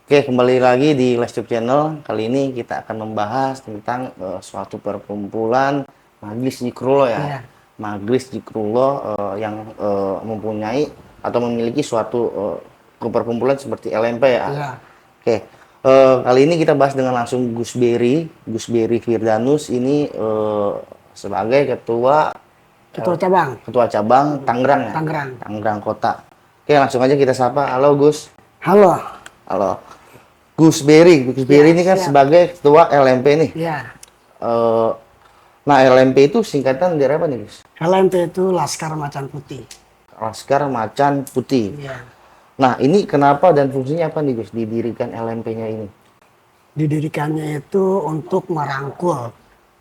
Oke, kembali lagi di Les Tube Channel. Kali ini kita akan membahas tentang suatu perkumpulan Majelis Zikrullah ya. Iya, Majelis Zikrullah yang mempunyai atau memiliki suatu perkumpulan seperti LMP ya. iya. Oke, kali ini kita bahas dengan langsung Gus Berry Firdanus ini sebagai Ketua cabang, ketua cabang Tangerang ya. Tangerang. Tangerang Kota. Oke, langsung aja kita sapa. Halo Gus. Halo. Halo. Gus Berry Ya, ini kan siap. sebagai ketua LMP nih. Ya, Eh, nah LMP itu singkatan dari apa nih Gus? LMP itu Laskar Macan Putih. Laskar Macan Putih. Ya, Nah ini kenapa dan fungsinya apa nih Gus didirikan LMP-nya ini? didirikannya itu untuk merangkul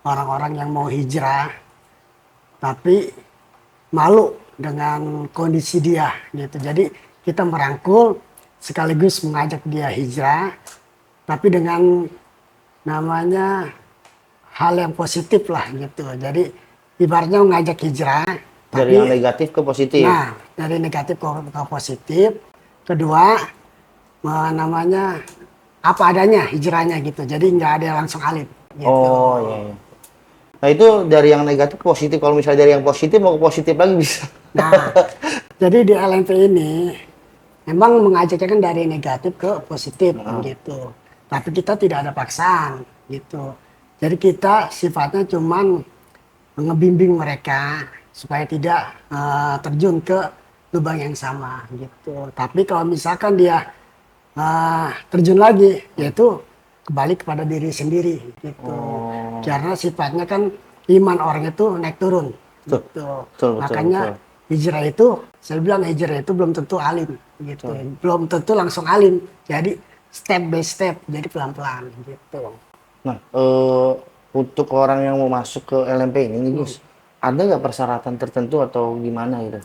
orang-orang yang mau hijrah, tapi malu dengan kondisi dia, gitu. Jadi kita merangkul sekaligus mengajak dia hijrah, tapi dengan namanya hal yang positif lah, gitu. Jadi ibaratnya mengajak hijrah, Dari tapi yang negatif ke positif. nah, dari negatif ke positif. Kedua, namanya apa adanya hijrahnya gitu. Jadi nggak ada yang langsung alim gitu. Oh iya, iya. Nah itu dari yang negatif ke positif. Kalau misalnya dari yang positif mau ke positif lagi bisa. Nah, jadi di LMP ini memang mengajaknya kan dari negatif ke positif gitu. Tapi kita tidak ada paksaan gitu. Jadi kita sifatnya cuman ngebimbing mereka supaya tidak terjun ke lubang yang sama gitu. Tapi kalau misalkan dia terjun lagi, yaitu kembali kepada diri sendiri gitu. Oh. Karena sifatnya kan iman orang itu naik turun Betul, gitu. betul, Makanya betul. hijrah itu, saya bilang hijrah itu belum tentu alim gitu. Belum tentu langsung alim. Jadi step by step, jadi pelan-pelan gitu. Nah untuk orang yang mau masuk ke LMP ini nih Gus, ada nggak persyaratan tertentu atau gimana gitu?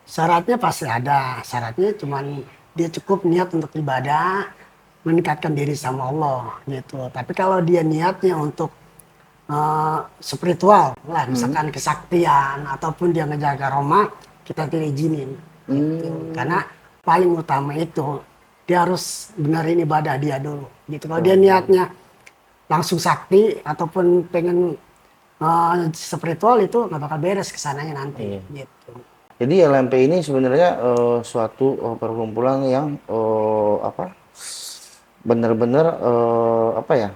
Syaratnya pasti ada. Syaratnya cuman dia cukup niat untuk ibadah, mendekatkan diri sama Allah gitu. Tapi kalau dia niatnya untuk spiritual lah, misalkan kesaktian ataupun dia ngejaga Roma, kita tidak izinin gitu. Karena paling utama itu dia harus benerin ibadah dia dulu gitu. Kalau dia niatnya langsung sakti ataupun pengen spiritual, itu nggak bakal beres kesananya nanti Iya. gitu. Jadi LMP ini sebenarnya suatu perkumpulan yang apa benar-benar apa ya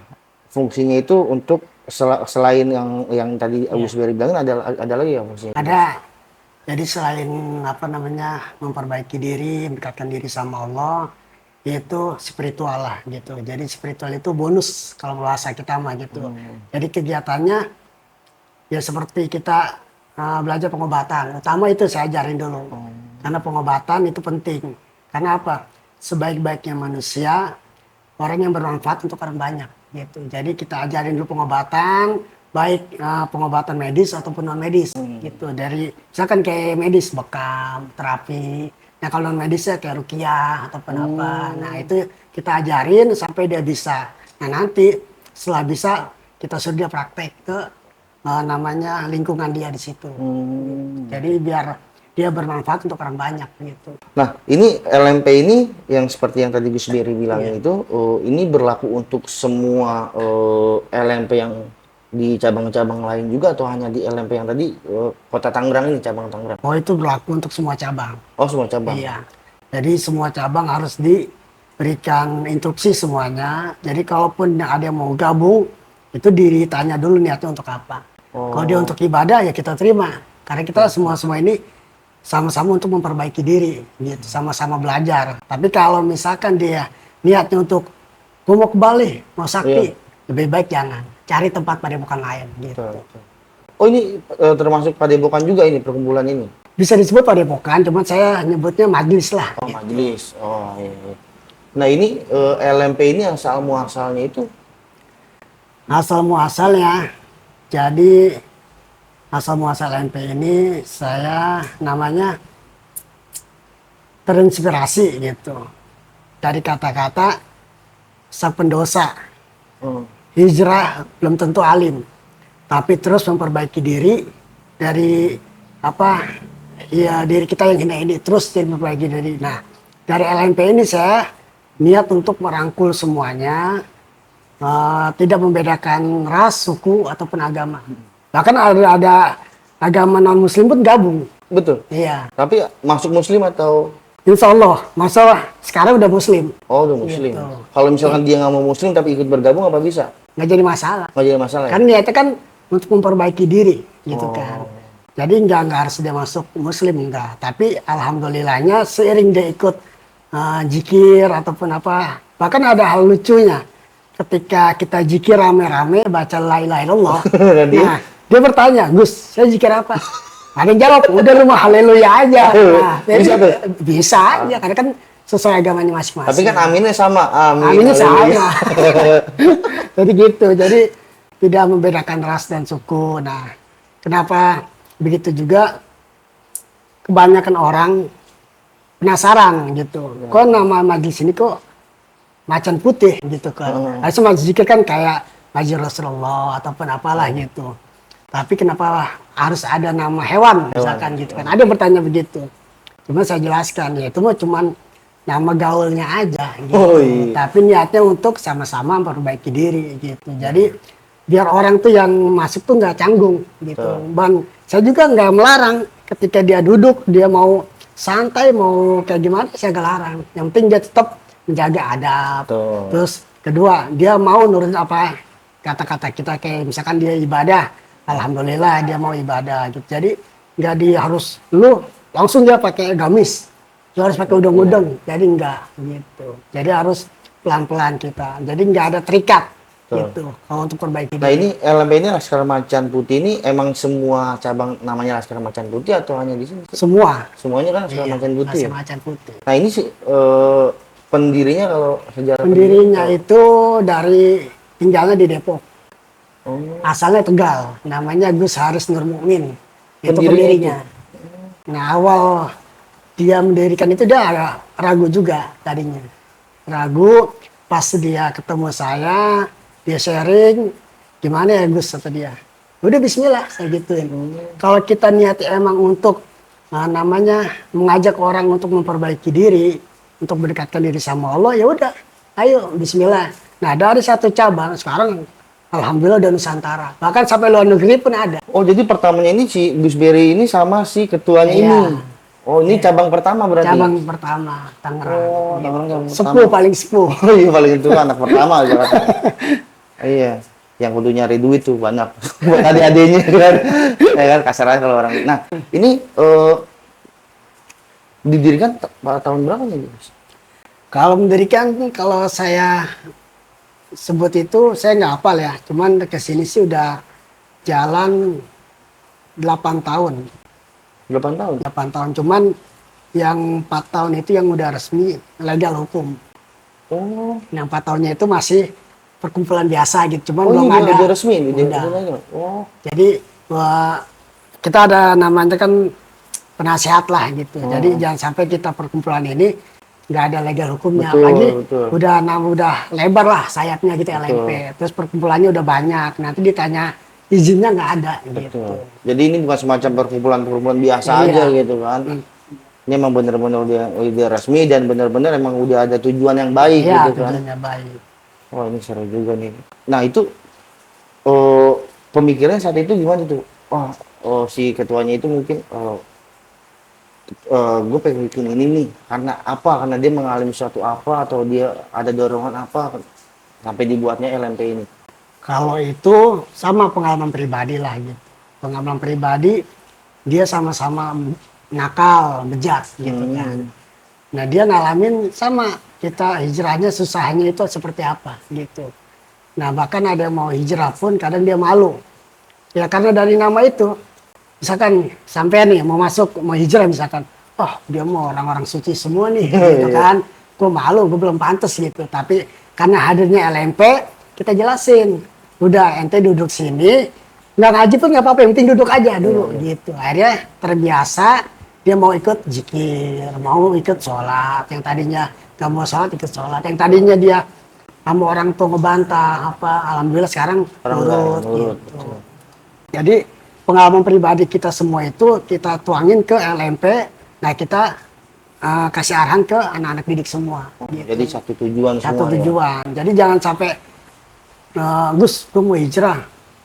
fungsinya itu untuk selain yang tadi Agus Berry bilang ada lagi ya fungsinya. Ada. Jadi selain apa namanya memperbaiki diri, mendekatkan diri sama Allah, yaitu spiritual lah gitu. Jadi spiritual itu bonus kalau bahasa kita mah gitu. Jadi kegiatannya ya seperti kita belajar pengobatan. Utama itu saya ajarin dulu. Karena pengobatan itu penting. Karena apa? Sebaik-baiknya manusia, orang yang bermanfaat untuk orang banyak gitu. Jadi kita ajarin dulu pengobatan, baik pengobatan medis ataupun non medis gitu. Dari misalkan kayak medis bekam, terapi. Nah kalau non medisnya kayak ruqyah ataupun apa. Nah itu kita ajarin sampai dia bisa. Nah nanti setelah bisa kita suruh dia praktek ke namanya lingkungan dia di situ. Jadi biar dia bermanfaat untuk orang banyak gitu. Nah, ini LMP ini yang seperti yang tadi Gus Berry bilang itu ini berlaku untuk semua LMP yang di cabang-cabang lain juga atau hanya di LMP yang tadi Kota Tangerang ini cabang Tangerang? Oh itu berlaku untuk semua cabang. Oh, semua cabang. Iya. Jadi semua cabang harus diberikan instruksi semuanya. Jadi kalaupun ada yang mau gabung, itu ditanya dulu niatnya untuk apa. Kalau dia untuk ibadah ya kita terima. Karena kita semua ini sama-sama untuk memperbaiki diri, gitu. Sama-sama belajar. Tapi kalau misalkan dia niatnya untuk gue mau ke Bali, mau sakti, lebih baik jangan. Cari tempat padepokan lain, gitu. Oh, ini termasuk padepokan juga ini perkumpulan ini? Bisa disebut padepokan, cuman saya nyebutnya majelis lah. Oh, majelis. Oh, iya, iya. Nah, ini LMP ini asal muasalnya itu Asal muasalnya, jadi asal muasal LMP ini saya namanya terinspirasi gitu dari kata-kata sang pendosa. Hijrah belum tentu alim, tapi terus memperbaiki diri dari apa ya diri kita yang ini terus jadi memperbaiki diri. Nah dari LMP ini saya niat untuk merangkul semuanya, tidak membedakan ras, suku ataupun agama. Bahkan ada agama non muslim pun gabung. Betul. Iya. Tapi masuk muslim atau Insya Allah, masalah sekarang udah muslim. oh udah muslim. Gitu. Kalau misalkan dia nggak mau muslim tapi ikut bergabung apa bisa? Nggak jadi masalah. Nggak jadi masalah ya? Kan niatnya kan untuk memperbaiki diri, gitu Oh. kan. Jadi nggak harus dia masuk muslim, enggak. Tapi alhamdulillahnya seiring dia ikut jikir ataupun apa. Bahkan ada hal lucunya. Ketika kita jikir rame-rame baca la ilaha illallah. Dan dia? Nah, dia bertanya, "Gus, saya jikir apa?" Ada yang jawab, "Udah lu mah haleluya aja." Nah, Bisa tuh? Bisa aja, karena kan sesuai agamanya masing-masing. Tapi kan aminnya sama. Amin. Aminnya Haleluya. sama. Jadi gitu. Jadi tidak membedakan ras dan suku. Nah, kenapa begitu juga kebanyakan orang penasaran gitu. Kok nama majelis ini kok macan putih gitu kan. Harusnya majelis zikir kan kayak majelis Rasulullah ataupun apalah gitu. Tapi kenapa harus ada nama hewan misalkan gitu kan. Ada yang bertanya begitu. Cuma saya jelaskan ya itu mah cuman nama gaulnya aja gitu. Oh, iya. Tapi niatnya untuk sama-sama memperbaiki diri gitu. Jadi biar orang tuh yang masuk tuh nggak canggung gitu. Bang, saya juga nggak melarang ketika dia duduk, dia mau santai, mau kayak gimana, saya nggak larang. Yang penting dia tetap menjaga adab. Betul. Terus kedua, dia mau nurut apa kata-kata kita kayak misalkan dia ibadah, alhamdulillah dia mau ibadah gitu. Jadi nggak harus lu langsung dia pakai gamis, dia harus pakai udeng-udeng. Jadi enggak gitu. Jadi harus pelan-pelan kita. Jadi nggak ada terikat gitu. Kalau untuk perbaiki Nah diri. ini LMP ini Laskar Macan Putih ini emang semua cabang namanya Laskar Macan Putih atau hanya di sini? Semua. Semuanya kan Laskar Macan Putih ya? Macan putih. Nah ini sih pendirinya kalau sejarah Pendirinya itu dari tinggalnya di Depok. Oh, Asalnya Tegal. Namanya Gus Haris Nur Mukmin. Itu Pendirinya pendirinya. Nah awal dia mendirikan itu dia agak ragu juga tadinya. Ragu pas dia ketemu saya, dia sharing, gimana ya Gus kata dia. Udah bismillah saya gituin. Kalau kita niat emang untuk namanya mengajak orang untuk memperbaiki diri, untuk mendekatkan diri sama Allah, ya udah, ayo bismillah. Nah, dari satu cabang sekarang alhamdulillah udah Nusantara. Bahkan sampai luar negeri pun ada. oh jadi pertamanya ini si Gus Berry ini sama si ketuanya Iya. ini. Oh ini cabang pertama berarti? Cabang pertama Tangerang. Oh, Tangerang cabang Sepuh paling sepuh. Oh iya paling itu anak pertama Jakarta. Iya, yang kudu nyari duit tuh banyak buat adik-adiknya kan. Ya kan kasarnya kalau orang. Nah, ini didirikan tahun berapa nih, Gus? Kalau mendirikan, kalau saya sebut itu saya nggak hafal ya. Cuman kesini sih udah jalan 8 tahun. 8 tahun. 8 tahun. Cuman yang 4 tahun itu yang udah resmi legal hukum. Oh, Yang 4 tahunnya itu masih perkumpulan biasa gitu. Cuman oh belum ini ada. udah resmi, Udah. Oh, Jadi kita ada namanya kan penasehat lah gitu. Jadi jangan sampai kita perkumpulan ini nggak ada legal hukumnya. Betul, Apalagi betul. udah lebar lah sayapnya gitu LMP. Terus perkumpulannya udah banyak. Nanti ditanya izinnya nggak ada gitu. betul. Jadi ini bukan semacam perkumpulan biasa Iya. aja gitu kan. Ini emang bener-bener udah resmi dan bener-bener emang udah ada tujuan yang baik Iya, gitu kan. tujuannya baik. Wah ini seru juga nih. Nah itu pemikirannya saat itu gimana tuh? Wah si ketuanya itu mungkin gue pengen bikin ini nih karena apa? Karena dia mengalami suatu apa atau dia ada dorongan apa sampai dibuatnya LMP ini? Kalau itu sama pengalaman pribadi lah gitu. Pengalaman pribadi dia sama-sama nakal, bejat gitu kan. Nah dia ngalamin sama kita hijrahnya susahnya itu seperti apa gitu. Nah bahkan ada yang mau hijrah pun kadang dia malu. Ya karena dari nama itu, misalkan sampai nih mau masuk, mau hijrah misalkan, oh dia mau orang-orang suci semua nih gitu kan. Gue malu, gue belum pantas gitu. Tapi karena hadirnya LMP, kita jelasin. Udah ente duduk sini, nggak ngaji pun nggak apa-apa, yang penting duduk aja dulu gitu. Akhirnya terbiasa, dia mau ikut zikir, mau ikut sholat. Yang tadinya nggak mau sholat ikut sholat. Yang tadinya dia sama orang tua ngebantah apa, alhamdulillah sekarang nurut gitu. Jadi pengalaman pribadi kita semua itu kita tuangin ke LMP. Nah kita kasih arahan ke anak-anak didik semua. Gitu. Jadi satu tujuan Satu semua ya. tujuan. Jadi jangan sampai Gus, gue mau hijrah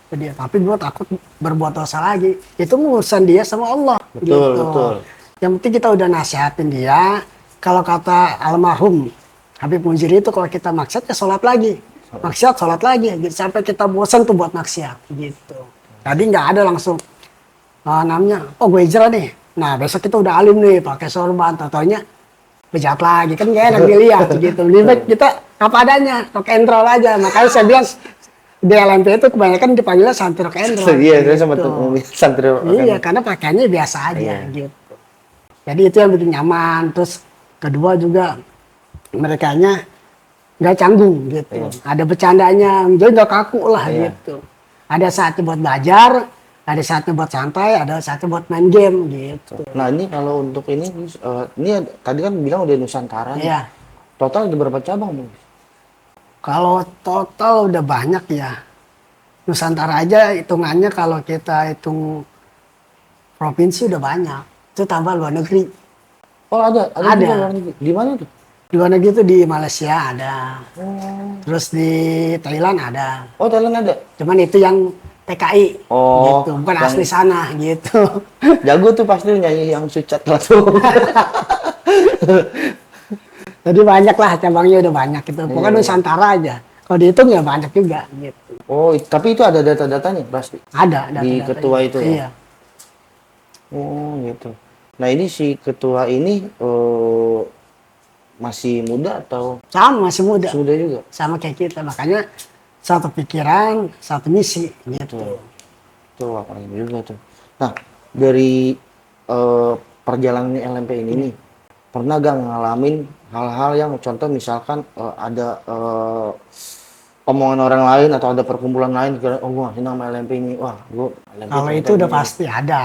ke dia, tapi gue takut berbuat dosa lagi. Itu urusan dia sama Allah. Betul, Gitu. betul. Yang penting kita udah nasihatin dia. Kalau kata almarhum Habib Munziri itu, kalau kita maksiat ya sholat lagi, maksiat sholat lagi, gitu. Sampai kita bosan tuh buat maksiat. Gitu. Tadi nggak ada langsung namanya, oh gue hijrah nih. Nah besok kita udah alim nih, pakai sorban, totonya bejat lagi, kan gak enak dilihat gitu. Lebih baik kita apa adanya, rock and roll aja. Makanya saya bilang di LMP itu kebanyakan dipanggilnya santri rock and roll. Iya, saya gitu. sempat ngomongin santri rock and Iya, roll. karena pakaiannya biasa aja Iya. gitu. Jadi itu yang bikin nyaman. Terus kedua juga merekanya nggak canggung gitu. Iya. Ada bercandanya, jadi nggak kaku lah Iya. gitu. Ada saatnya buat belajar, ada saatnya buat santai, ada saatnya buat main game gitu. Nah ini kalau untuk ini tadi kan bilang udah Nusantara nih. Iya. Total ada berapa cabang, Bang? Kalau total udah banyak ya. Nusantara aja hitungannya kalau kita hitung provinsi udah banyak. Itu tambah luar negeri. Oh ada Ada. juga luar negeri. Di mana tuh? Di luar negeri itu di Malaysia ada. Terus di Thailand ada. Oh Thailand ada. Cuman itu yang TKI. Oh, Gitu. Bukan yang- asli sana gitu. Jago tuh pasti nyanyi yang sucat langsung. Jadi banyak lah cabangnya udah banyak gitu. Pokoknya Nusantara aja. Kalau dihitung ya banyak juga gitu. Oh, tapi itu ada data-datanya pasti. Ada Di data-datanya. ketua itu ya? Iya. Oh gitu. Nah ini si ketua ini masih muda atau Sama masih muda. sudah juga? Sama kayak kita. Makanya satu pikiran, satu misi gitu. Tuh, keren juga tuh. Nah, dari perjalanan LMP ini nih, pernah gak ngalamin hal-hal yang contoh misalkan ada omongan orang lain atau ada perkumpulan lain, kira, oh gua nama LMP ini, wah gua LMP Kalau ternyata itu udah ini." pasti ada.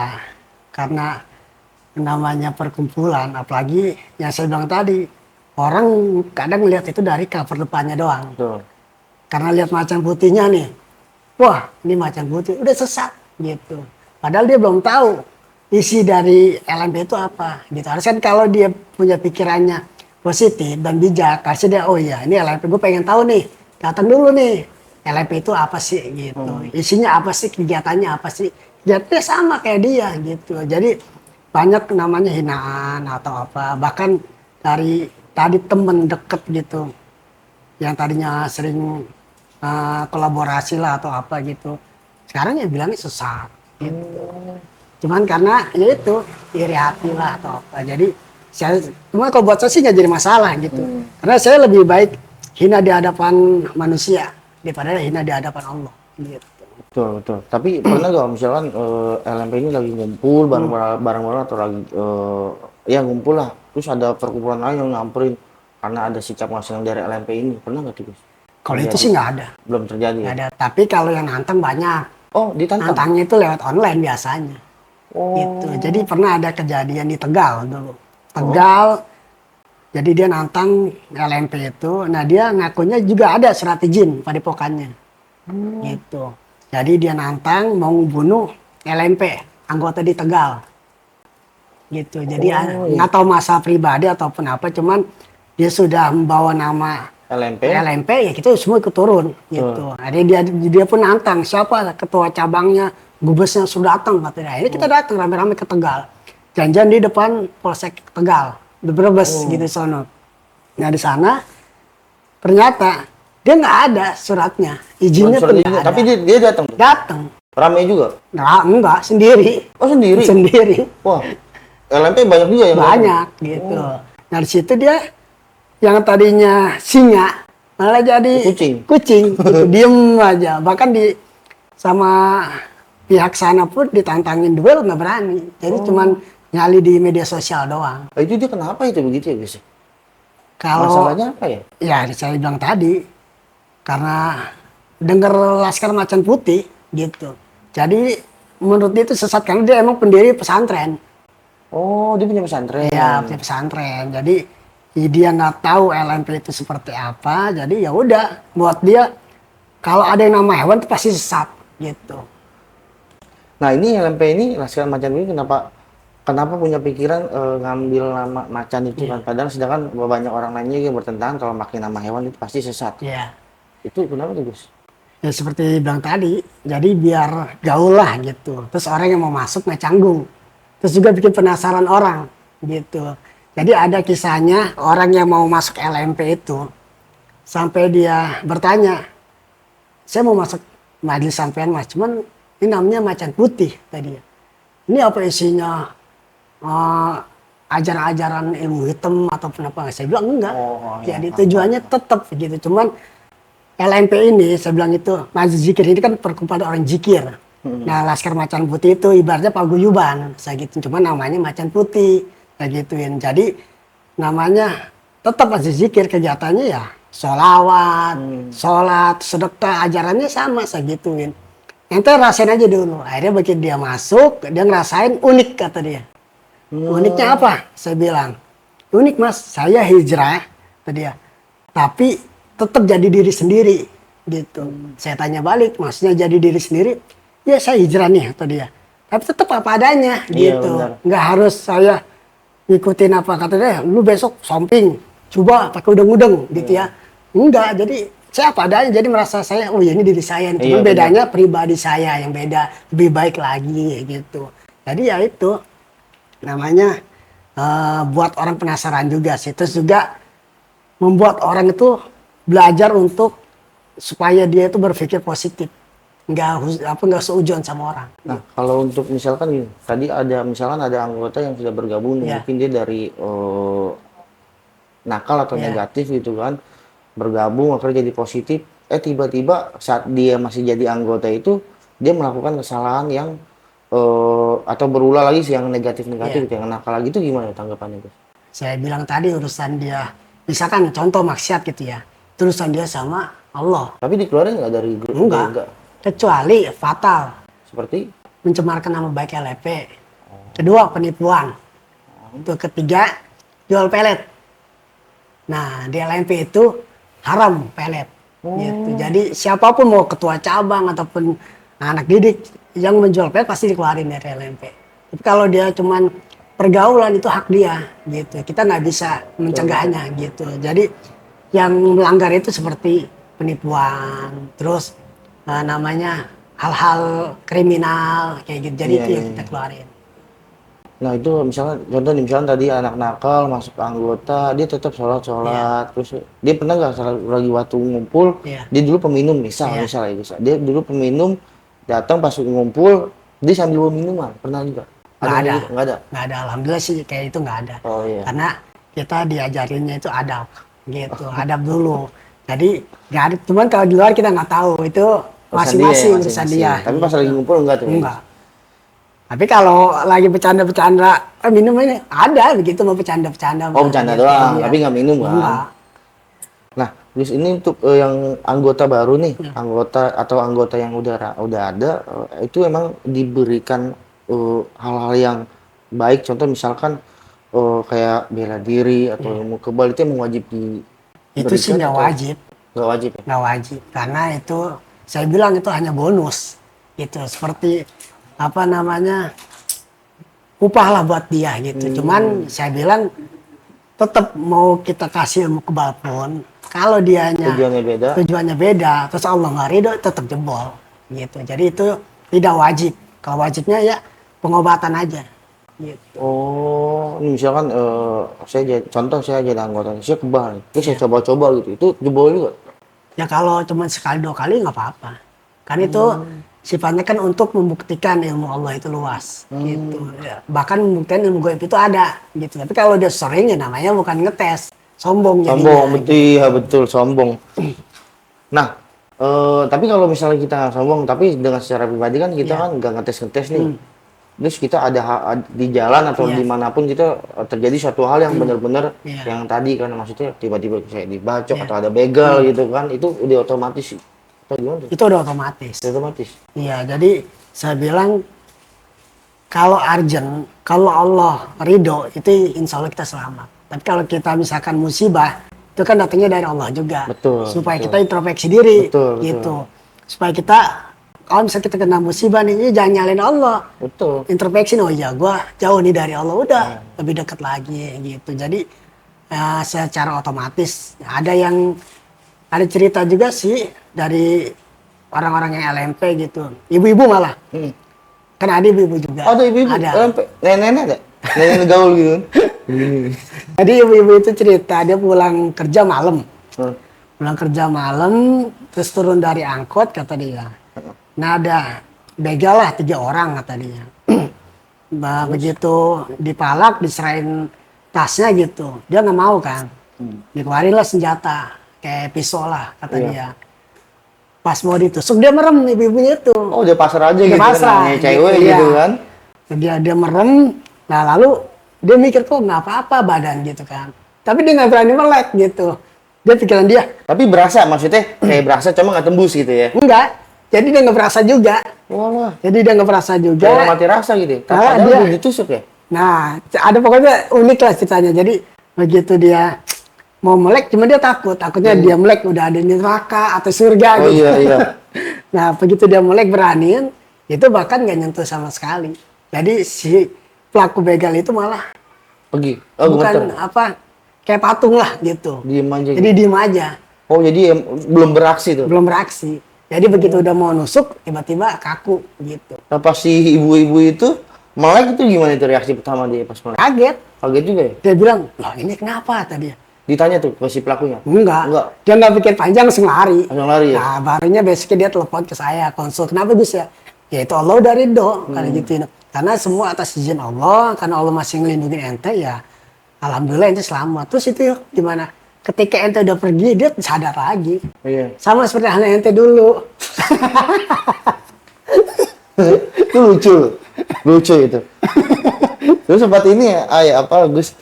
Karena namanya perkumpulan, apalagi yang saya bilang tadi, orang kadang lihat itu dari cover depannya doang. Betul. Karena lihat macan putihnya nih, wah ini macan putih, udah sesat gitu. Padahal dia belum tahu isi dari LMP itu apa gitu. Harus kan kalau dia punya pikirannya positif dan bijak, kasih dia, oh iya ini LMP, gue pengen tahu nih, datang dulu nih, LMP itu apa sih gitu. Isinya apa sih, kegiatannya apa sih. Kegiatannya sama kayak dia gitu. Jadi banyak namanya hinaan atau apa. Bahkan dari tadi temen deket gitu. Yang tadinya sering kolaborasi lah atau apa gitu. Sekarang ya bilangnya sesat gitu. Cuman karena ya itu iri hati lah atau apa. Jadi saya, cuma kalau buat saya sih nggak jadi masalah gitu. Karena saya lebih baik hina di hadapan manusia daripada hina di hadapan Allah gitu. Betul, betul. Tapi pernah gak misalkan LMP ini lagi ngumpul bareng-bareng atau lagi ya ngumpul lah. Terus ada perkumpulan lain yang nyamperin karena ada sikap masing dari LMP ini. Pernah gak tuh, Gus? Kalau itu sih nggak ada. Belum terjadi. Nggak Ya? ada. Tapi kalau yang nantang banyak. Oh, ditantang. Nantangnya itu lewat online biasanya. Oh. Gitu. Jadi pernah ada kejadian di Tegal dulu. Tegal, jadi dia nantang LMP itu. Nah dia ngakunya juga ada surat izin padepokannya. Gitu. Jadi dia nantang mau bunuh LMP, anggota di Tegal. Gitu. Jadi nggak tahu masalah pribadi ataupun apa, cuman dia sudah membawa nama LMP. LMP ya kita semua ikut turun gitu. Akhirnya dia pun nantang siapa ketua cabangnya, gubesnya sudah datang katanya. Akhirnya kita datang rame-rame ke Tegal. Janjian di depan Polsek Tegal, di Brebes gitu sono. Nah di sana ternyata dia nggak ada suratnya, izinnya pun nggak ada. Tapi dia datang. Datang, Ramai juga. nah, enggak sendiri, Oh, sendiri. sendiri Wah. LMP banyak juga yang banyak gitu. Nah di situ dia yang tadinya singa malah jadi Kucing. gitu, diem aja. Bahkan sama pihak sana pun ditantangin duel nggak berani. Jadi cuman nyali di media sosial doang. Itu dia kenapa itu begitu ya, Gus? Kalau Masalahnya apa ya? ya saya bilang tadi karena dengar Laskar Macan Putih gitu. Jadi menurut dia itu sesat karena dia emang pendiri pesantren. Oh, dia punya pesantren. Iya, punya pesantren. Jadi dia nggak tahu LMP itu seperti apa. Jadi ya udah buat dia kalau ada yang nama hewan itu pasti sesat gitu. Nah, ini LMP ini Laskar Macan Putih kenapa kenapa punya pikiran ngambil nama macan itu kan? Padahal sedangkan banyak orang lainnya yang bertentangan kalau pakai nama hewan itu pasti sesat. Ya, Itu kenapa tuh Gus? ya seperti bilang tadi, jadi biar gaul lah gitu. Terus orang yang mau masuk nggak canggung. Terus juga bikin penasaran orang gitu. Jadi ada kisahnya orang yang mau masuk LMP itu sampai dia bertanya, saya mau masuk majelis sampean mas, cuman ini namanya macan putih tadi. Ini apa isinya? eh, Ajaran-ajaran ilmu hitam ataupun apa? Saya bilang enggak. Oh, iya, Jadi paham, tujuannya tetap gitu. Cuman LMP ini saya bilang itu majelis zikir ini kan perkumpulan orang zikir. Nah Laskar Macan Putih itu ibaratnya paguyuban, saya gitu. Cuma namanya Macan Putih, saya gituin. Jadi namanya tetap majelis zikir, kegiatannya ya sholawat, sholat, sedekah, ajarannya sama, saya gituin. Ente rasain aja dulu. Akhirnya begitu dia masuk, dia ngerasain unik kata dia. Uniknya apa? Saya bilang, unik mas, saya hijrah, kata dia. Tapi tetap jadi diri sendiri, gitu. Saya tanya balik, maksudnya jadi diri sendiri? Ya saya hijrah nih, kata dia. Tapi tetap apa adanya, Iya, gitu. benar. Nggak harus saya ngikutin apa kata dia. Lu besok somping, coba pakai udeng-udeng, gitu ya. Enggak, jadi saya apa adanya. Jadi merasa saya, oh ya ini diri saya. Cuma Iya, benar. bedanya pribadi saya yang beda, lebih baik lagi, gitu. Jadi ya itu namanya buat orang penasaran juga sih. Terus juga membuat orang itu belajar untuk supaya dia itu berpikir positif, nggak seujon sama orang. Nah, kalau untuk misalkan gini, tadi ada misalkan ada anggota yang sudah bergabung, nih, Iya. mungkin dia dari nakal atau Iya. negatif gitu kan, bergabung akhirnya jadi positif. Tiba-tiba saat dia masih jadi anggota itu, dia melakukan kesalahan yang atau berulang lagi sih yang negatif-negatif, Iya. yang nakal lagi itu gimana tanggapannya Gus? Saya bilang tadi urusan dia, misalkan contoh maksiat gitu ya, itu urusan dia sama Allah. Tapi dikeluarin nggak dari grup? Enggak, kecuali fatal, Seperti? mencemarkan nama baik LP. Kedua, penipuan. Itu ketiga, jual pelet. Nah, di LMP itu haram pelet. Gitu. Jadi siapapun mau ketua cabang ataupun anak didik yang menjual pelet pasti dikeluarin dari LMP. Tapi kalau dia cuman pergaulan itu hak dia, gitu. Kita nggak bisa mencegahnya, gitu. Jadi yang melanggar itu seperti penipuan, terus namanya hal-hal kriminal kayak gitu. Jadi Iya, itu yang iya, kita iya. keluarin. Nah itu misalnya contoh nih misalnya tadi anak nakal masuk ke anggota dia tetap sholat terus dia pernah nggak lagi waktu ngumpul Iya. dia dulu peminum misal Iya. misalnya bisa dia dulu peminum datang pas ngumpul dia sambil bawa minuman pernah juga Nggak ada. gitu? Nggak ada. Nggak ada, alhamdulillah sih kayak itu nggak ada. Oh iya. Karena kita diajarinnya itu adab, gitu, adab dulu. Jadi nggak ada, cuman kalau di luar kita nggak tahu itu masing-masing urusan dia. Tapi pas lagi ngumpul enggak tuh. Enggak. Tapi kalau lagi bercanda-bercanda, minum ini ada begitu mau bercanda-bercanda. Oh bercanda gitu, doang iya. tapi nggak minum kan. Enggak. Nah, terus ini untuk yang anggota baru nih, anggota atau anggota yang udah ada itu emang diberikan hal-hal yang baik, contoh misalkan kayak bela diri atau ilmu kebal itu emang wajib Itu sih diberikan nggak atau wajib, nggak wajib ya? nggak wajib. Karena itu saya bilang itu hanya bonus, gitu. Seperti apa namanya upah lah buat dia gitu. Cuman saya bilang tetap mau kita kasih ilmu kebal pun kalau dianya Tujuannya beda. terus Allah nggak ridho tetap jebol gitu. Jadi itu tidak wajib. Kalau wajibnya ya pengobatan aja gitu. Oh, ini misalkan contoh saya jadi anggota, saya kebal, terus saya coba-coba gitu, itu jebol juga. Ya kalau cuma sekali dua kali nggak apa-apa. Kan itu sifatnya kan untuk membuktikan ilmu Allah itu luas gitu. Ya, bahkan membuktikan ilmu gaib itu ada gitu. Tapi kalau dia sering ya namanya bukan ngetes, sombong jadinya. Sombong, betul, ya betul, sombong. Nah, tapi kalau misalnya kita nggak sombong, tapi dengan secara pribadi kan kita kan nggak ngetes-ngetes nih. Terus kita ada di jalan atau dimanapun kita terjadi suatu hal yang benar-benar yang tadi kan maksudnya tiba-tiba saya dibacok atau ada begal gitu kan, itu udah otomatis sih. Atau gimana tuh? Itu udah otomatis. Udah otomatis. Iya, jadi saya bilang kalau urgent, kalau Allah ridho itu insya Allah kita selamat. Tapi kalau kita misalkan musibah itu kan datangnya dari Allah juga. Betul, Supaya betul. kita introspeksi diri Betul, betul. gitu. Supaya kita kalau misalnya kita kena musibah nih, jangan nyalain Allah. Betul. Introspeksi, oh iya gue jauh nih dari Allah, udah lebih dekat lagi gitu. Jadi secara otomatis ada cerita juga sih dari orang-orang yang LMP gitu, ibu-ibu malah, kan ada ibu-ibu juga. Oh, ada ibu-ibu, ada. nenek-nenek ada, nenek gaul gitu. Jadi ibu-ibu itu cerita dia pulang kerja malam, Hmm. pulang kerja malam terus turun dari angkot kata dia. Nah ada begal lah 3 orang kata dia. Bah, begitu dipalak diserahin tasnya gitu, dia nggak mau kan, dikeluarin lah senjata kayak pisau lah kata Iya. dia. Pas mau ditusuk dia merem ibu-ibunya itu. Oh, dia pasar aja Dia gitu pasrah, kan, namanya cewek gitu, gitu iya. kan. Dia merem, nah lalu dia mikir kok nggak apa-apa badan gitu kan, tapi dia nggak berani melek gitu. Dia pikiran dia Tapi berasa, maksudnya kayak berasa cuma nggak tembus gitu ya. enggak, jadi dia nggak berasa juga. Walah, Jadi dia nggak berasa juga. kayak orang mati rasa gitu ya. Ah, Padahal dia- dia ditusuk ya. Nah, ada pokoknya unik lah ceritanya. Jadi begitu dia mau melek, cuma dia takutnya dia melek udah ada di neraka atau surga Oh gitu. iya, iya. Nah, begitu dia melek beraniin, itu bahkan nggak nyentuh sama sekali. Jadi si pelaku begal itu malah Pergi. Oh, bukan gemeter. apa kayak patung lah gitu. Diem aja Jadi gitu. diem aja, Oh, jadi belum beraksi tuh. belum beraksi. Jadi begitu udah mau nusuk, tiba-tiba kaku gitu. Nah, pas si ibu-ibu itu melek itu gimana itu reaksi pertama dia pas melek? Kaget. Kaget juga ya? Dia bilang, loh ini kenapa tadi? Ditanya tuh ke si pelakunya. Enggak. Enggak. Dia nggak pikir panjang, langsung lari. Langsung lari ya? Nah, barunya besoknya dia telepon ke saya, konsul. Kenapa Gus ya? Ya itu Allah udah ridho, karena gitu. Karena semua atas izin Allah, karena Allah masih ngelindungin ente ya. Alhamdulillah ente selamat. Terus itu gimana? Ketika ente udah pergi, dia sadar lagi. Iya. Sama seperti halnya ente dulu. Itu lucu. Lucu itu. Terus sempat ini ya, apa Gus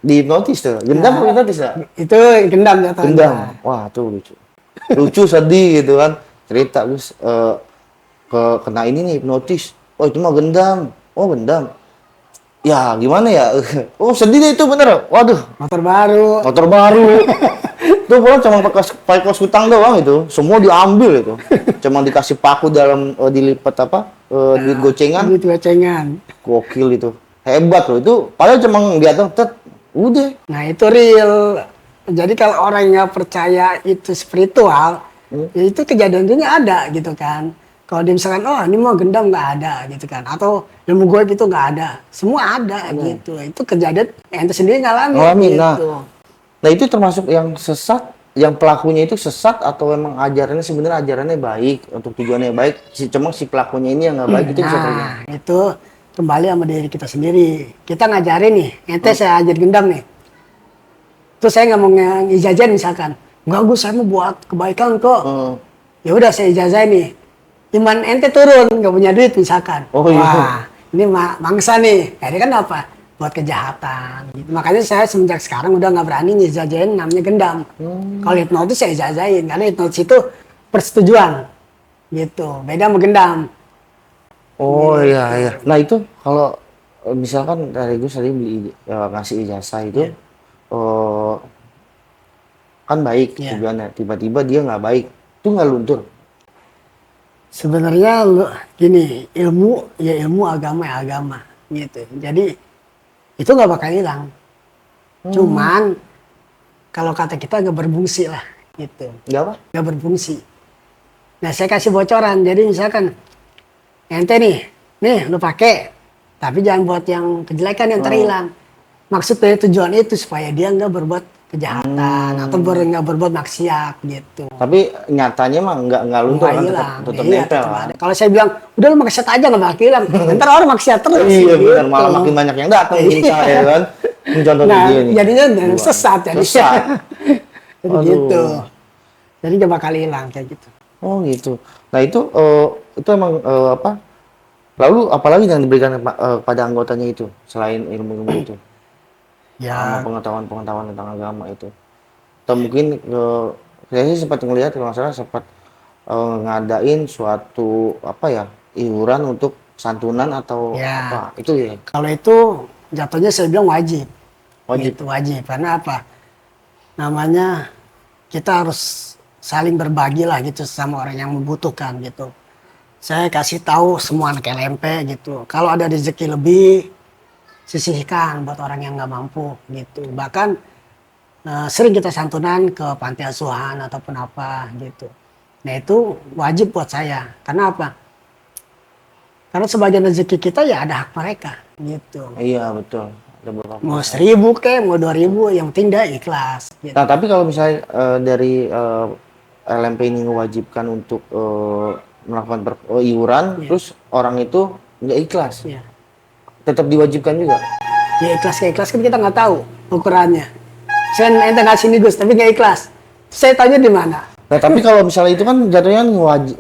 dihipnotis tuh. Gendam apa hipnotis ya? Itu gendam jatuhnya. Gendam. Wah, tuh lucu. Lucu, sedih gitu kan. Cerita Gus kena ini nih hipnotis. Oh, itu mah gendam. Oh, gendam. Ya, gimana ya? Oh, sedih deh itu bener. Waduh, Motor baru. motor baru. Itu pulang cuma pakai kos hutang doang itu. Semua diambil itu. Cuma dikasih paku dalam dilipat apa? Duit gocengan. Duit gocengan. Gokil itu. Hebat loh itu. Padahal cuma diatur tet. Udah. Nah itu real. Jadi kalau orang yang nggak percaya itu spiritual, ya itu kejadiannya ada gitu kan. Kalau dia misalkan, oh ini mau gendam nggak ada gitu kan. Atau ilmu goib itu nggak ada. Semua ada gitu. Itu kejadian ente sendiri ngalamin Ngalamin, gitu. Nah itu termasuk yang sesat, yang pelakunya itu sesat atau memang ajarannya sebenarnya ajarannya baik untuk tujuannya baik, cuma si pelakunya ini yang nggak baik itu bisa terjadi. Nah itu kembali sama diri kita sendiri. Kita ngajarin nih, ente saya ajar gendam nih. Terus saya nggak mau ngijazahin misalkan, enggak Gus saya mau buat kebaikan kok. Ya udah saya ijazahin nih. Iman ente turun, nggak punya duit misalkan. Oh, iya. Wah, ini mangsa nih. Ini kan apa? Buat kejahatan. Gitu. Makanya saya semenjak sekarang udah nggak berani ngijazahin namanya gendam. Kalau hipnotis saya ijazahin, karena hipnotis itu persetujuan. Gitu. Beda sama gendam. Oh iya iya. Nah itu kalau misalkan dari Gus tadi ngasih ijazah itu kan baik Iya. tujuannya, tiba-tiba dia nggak baik, itu nggak luntur. Sebenarnya gini, ilmu ya ilmu, agama ya agama. Gitu. Jadi itu nggak bakal hilang. Cuman kalau kata kita nggak berfungsi lah. Gitu. Nggak apa? Nggak berfungsi. Nah saya kasih bocoran. Jadi misalkan ente nih lu pakai, tapi jangan buat yang kejelekan yang terhilang. Maksud dari tujuan itu supaya dia nggak berbuat kejahatan atau nggak berbuat maksiat gitu. Tapi nyatanya mah nggak luntur Nggak kan, hilang. tetap Iya, nempel tetap kan. ada. Kalau saya bilang udah lu maksiat aja nggak bakal hilang, ntar orang maksiat terus. Iya gitu. benar, malah makin banyak yang datang minta ya kan. Ini contoh Nah, dia nih. jadinya Wah, sesat jadi. Sesat. Jadi Aduh. gitu. Jadi nggak bakal hilang kayak gitu. Oh gitu. Nah itu emang apa? Lalu apalagi yang diberikan pada anggotanya itu selain ilmu-ilmu itu, Ya, sama pengetahuan tentang agama itu? Atau mungkin saya sih sempat ngelihat kalau nggak salah sempat ngadain suatu apa ya iuran untuk santunan atau Ya. apa itu ya? kalau itu jatuhnya saya bilang wajib. Wajib. Gitu, wajib. Karena apa? Namanya kita harus saling berbagi lah gitu sama orang yang membutuhkan gitu. Saya kasih tahu semua anak LMP gitu. Kalau ada rezeki lebih, sisihkan buat orang yang nggak mampu gitu. Bahkan sering kita santunan ke panti asuhan ataupun apa gitu. Nah itu wajib buat saya. Karena apa? Karena sebagian rezeki kita ya ada hak mereka gitu. Iya betul. Ada beberapa. Mau 1.000 kek, mau 2.000, yang penting dia ikhlas. Gitu. Nah tapi kalau misalnya dari LMP ini mewajibkan untuk melakukan iuran, Iya. terus orang itu nggak ikhlas, Ya. tetap diwajibkan juga. Ya ikhlas ke ikhlas kan kita nggak tahu ukurannya. Saya ente ngasih nih Gus, tapi nggak ikhlas. Saya tanya di mana? Nah tapi kalau misalnya itu kan jatuhnya kan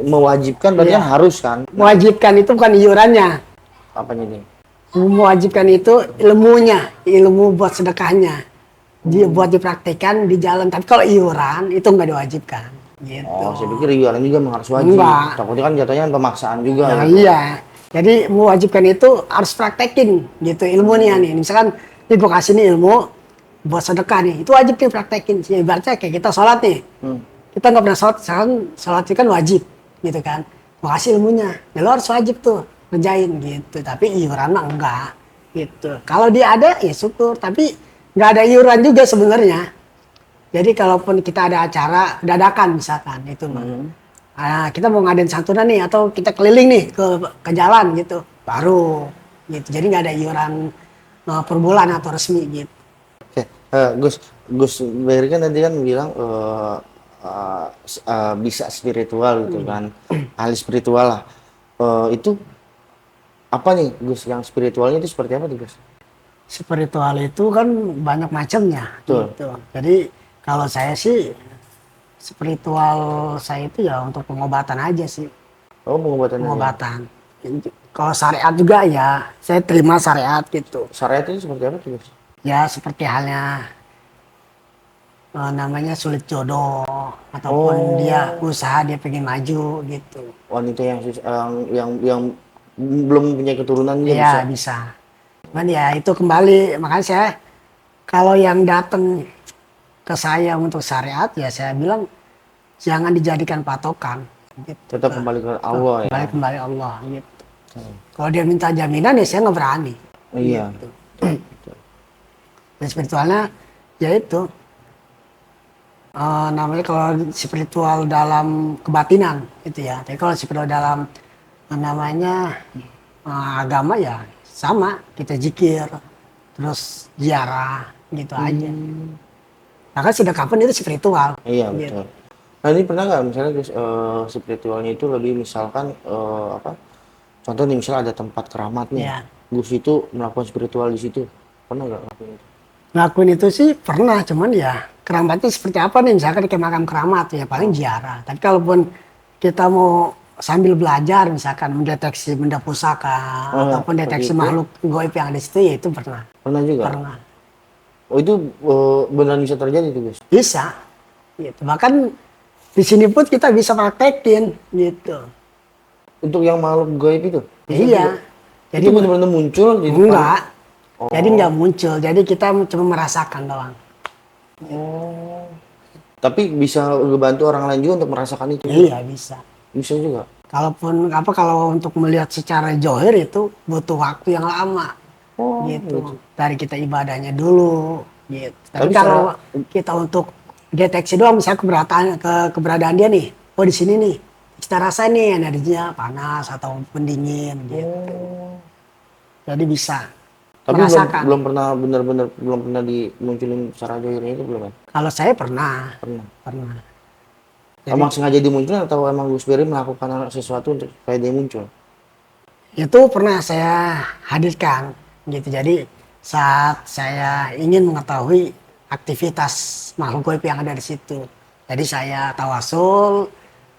mewajibkan, berarti Iya. kan harus kan? Mewajibkan itu bukan iurannya. Apanya nih? Mewajibkan itu ilmunya, ilmu buat sedekahnya. Dia buat dipraktikkan di jalan. Tapi kalau iuran itu nggak diwajibkan. Gitu. Oh, saya pikir iuran juga memang harus wajib. Enggak. Takutnya kan jatuhnya pemaksaan juga. Nah, gitu. iya. Jadi mewajibkan itu harus praktekin gitu ilmunya nih. Misalkan ini gue kasih nih ilmu buat sedekah nih. Itu wajib nih praktekin. Ya, ibaratnya kayak kita sholat nih. Kita nggak pernah sholat, sekarang sholat itu kan wajib gitu kan. Mau kasih ilmunya. Ya lo harus wajib tuh ngerjain gitu. Tapi iuran mah enggak gitu. Kalau dia ada ya syukur. Tapi nggak ada iuran juga sebenarnya. Jadi kalaupun kita ada acara dadakan misalkan itu mah. Kita mau ngadain santunan nih atau kita keliling nih ke jalan gitu. Baru gitu. Jadi nggak ada iuran per bulan atau resmi gitu. Oke, Gus Berry kan tadi kan bilang bisa spiritual gitu kan, ahli spiritual lah. Itu apa nih Gus? Yang spiritualnya itu seperti apa tuh Gus? Spiritual itu kan banyak macamnya Betul. gitu. Jadi kalau saya sih spiritual saya itu ya untuk pengobatan aja sih. Oh pengobatan. Pengobatan. Kalau syariat juga ya saya terima syariat gitu. Syariat itu seperti apa tuh Gus? Ya seperti halnya namanya sulit jodoh ataupun dia usaha dia pengen maju gitu. Wanita yang belum punya keturunan juga Ya bisa. bisa. Cuman ya itu kembali makanya saya kalau yang datang ke saya untuk syariat ya saya bilang jangan dijadikan patokan. Gitu. Tetap kembali ke Allah ya. Kembali Allah gitu. Kalau dia minta jaminan ya saya nggak berani. Iya. Gitu. Dan spiritualnya ya itu namanya kalau spiritual dalam kebatinan itu ya. Tapi kalau spiritual dalam namanya agama ya sama kita zikir terus ziarah gitu aja. Nah kan sudah kapan itu spiritual. Iya gitu. betul. Nah ini pernah nggak misalnya Gus, spiritualnya itu lebih misalkan apa? Contoh nih misalnya ada tempat keramat nih, Iya. Gus itu melakukan spiritual di situ, pernah nggak ngelakuin itu? Ngelakuin itu sih pernah, cuman ya keramatnya seperti apa nih, misalkan kayak makam keramat ya paling ziarah. Tapi kalaupun kita mau sambil belajar misalkan mendeteksi benda pusaka ataupun deteksi seperti itu? makhluk gaib yang ada di situ ya itu pernah. Pernah juga? Pernah. Oh itu beneran bisa terjadi tuh Gus? Bisa. Gitu. Bahkan di sini pun kita bisa praktekin gitu. Untuk yang makhluk gaib itu? Bisa Iya. juga? Jadi Itu benar-benar muncul di depan? enggak. Oh. Jadi enggak muncul. Jadi kita cuma merasakan doang. Oh. Tapi bisa ngebantu orang lain juga untuk merasakan itu? Iya bisa. Bisa juga? Kalaupun kalau untuk melihat secara johir itu butuh waktu yang lama. Oh, gitu. Dari kita ibadahnya dulu gitu. Tapi Tapi kalau kita untuk deteksi doang misalnya keberadaan dia nih. Oh di sini nih. Kita rasa nih energinya panas atau pendingin gitu. Jadi bisa Tapi merasakan. belum pernah benar-benar belum pernah dimunculin secara johirnya itu belum kan? Kalau saya pernah. Pernah. Jadi, Emang sengaja dimunculin atau emang Gus Berry melakukan sesuatu untuk supaya dia muncul? itu pernah saya hadirkan gitu. Jadi saat saya ingin mengetahui aktivitas makhluk gaib yang ada di situ. Jadi saya tawasul,